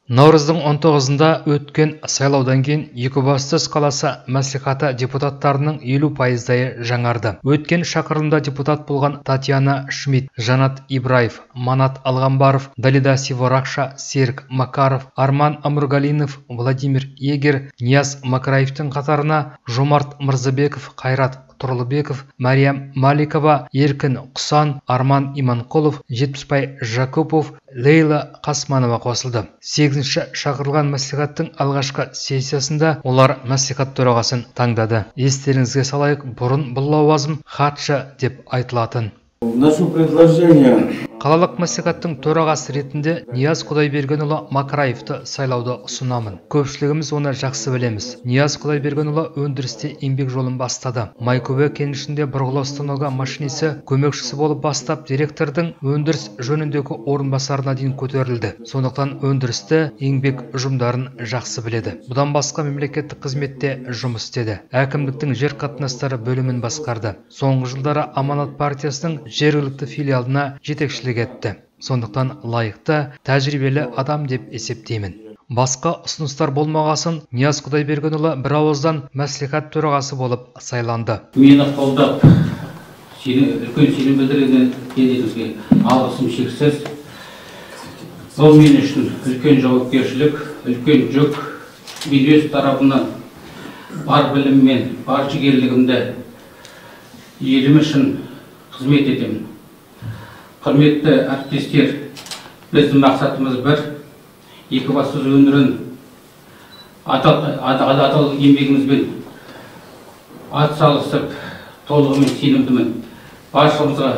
Наурыздың 19-ында өткен сайлаудан кейін Екібастұз қаласы мәслихаты депутаттарының 50%-ы жаңарды. Өткен шақырылымда депутат болған Татьяна Шмидт, Жанат Ибраев, Манат Алғамбаров, Далида Сиворакша, Серік Макаров, Арман Амургалинов, Владимир Егер, Нияз Макраевтің қатарына Жомарт Мырзабеков, Қайрат Тұрлыбеков, Мариям Маликова, Еркін Құсан, Арман Иманқұлов, Жетпісбай Жакупов, Лейла Қасманова қосылды. 8-ші шақырылған мәслихаттың алғашқы сессиясында олар мәслихат төрағасын таңдады. Естеріңізге салайық, бұрын бұл лауазым хатшы деп айтылатын. Қалалық мәслихаттың төрағасы ретінде Нияз Құдайбергенұлы Макраевті сайлауды ұсынамын. Көпшілігіміз оны жақсы білеміз. Нияз Құдайбергенұлы өндірісте еңбек жолын бастады. Майкөбе кенішінде бұрғылау станогы машинисі көмекшісі болып бастап, директордың өндіріс жөніндегі орынбасарына дейін көтерілді. Сондықтан өндірісті еңбек ұжымдарын жақсы біледі. Бұдан басқа мемлекеттік қызметте жұмыс істеді. Әкімдіктің жер қатынастары бөлімін басқарды. Соңғы жылдары Аманат партиясының жергілікті филиалына жетекшілік етті. Сондықтан лайықты, тәжірибелі адам деп есептеймін. Басқа ұсыныстар болмағасын, Нияз Құдайбергенұлы бір ауыздан мәслихат төрағасы болып сайланды. Мені қолдап, үлкен сенім білдірген еліңізге алғысым шексіз. Бұл мен үшін үлкен жауапкершілік, үлкен жүк. Мен өз тарапынан бар біліммен, бар жігерлігімді елім үшін қызмет етемін. Құрметті әріптестер, біздің мақсатымыз бір, Екібастұз өңірін адал еңбегімізбен атсалысып, толығымен сенімдімін. Баршамызға,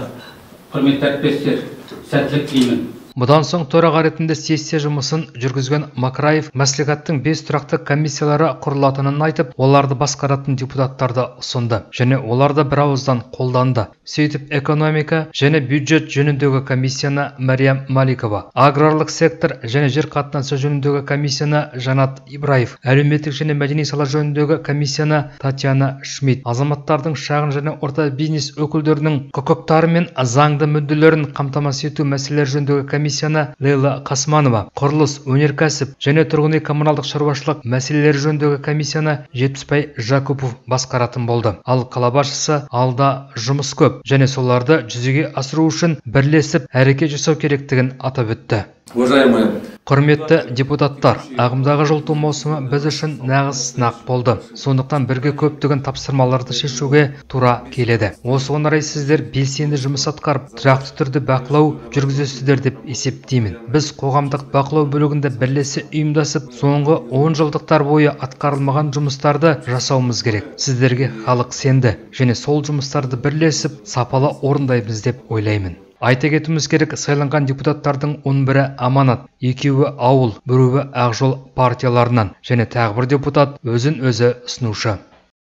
құрметті әріптестер, сәттілік тілеймін. Бұдан соң төраға ретінде сессия жұмысын жүргізген Макраев мәслихаттың 5 тұрақты комиссиялары құрылатынын айтып, оларды басқаратын депутаттарды ұсынды және оларды бір ауыздан қолданды. Сөйтіп экономика және бюджет жөніндегі комиссияны Мариям Маликова, аграрлық сектор және жер қатынасы жөніндегі комиссияны Жанат Ибраев, әлеуметтік және мәдени сала жөніндегі комиссияны Татьяна Шмидт, азаматтардың шағын және орта бизнес өкілдерінің құқықтары мен заңды мүдделерін қамтамасыз ету мәселелері жөніндегі комиссияны Лейла Қасманова, құрылыс, өнеркәсіп және тұрғын үй коммуналдық шаруашылық мәселелері жөніндегі комиссияны Жетпісбай Жакупов басқаратын болды. Ал қала басшысы алда жұмыс көп және соларды жүзеге асыру үшін бірлесіп әрекет жасау керектігін атап өтті. Құрметті депутаттар, ағымдағы жылыту маусымы біз үшін нағыз сынақ болды. Сондықтан бірге көптеген тапсырмаларды шешуге тура келеді. Осыған орай сіздер белсенді жұмыс атқарып, тұрақты түрде бақылау жүргізесіздер деп есептеймін. Біз қоғамдық бақылау бөлігінде бірлесе ұйымдасып, соңғы 10 жылдықтар бойы атқарылмаған жұмыстарды жасауымыз керек. Сіздерге халық сенді және сол жұмыстарды бірлесіп, сапалы орындаймыз деп ойлаймын. Айта кетуіміз керек, сайланған депутаттардың 11-і Аманат, 2-і Ауыл, 1-і Ақжол партияларынан және тағы бір депутат өзін өзі ұсынушы.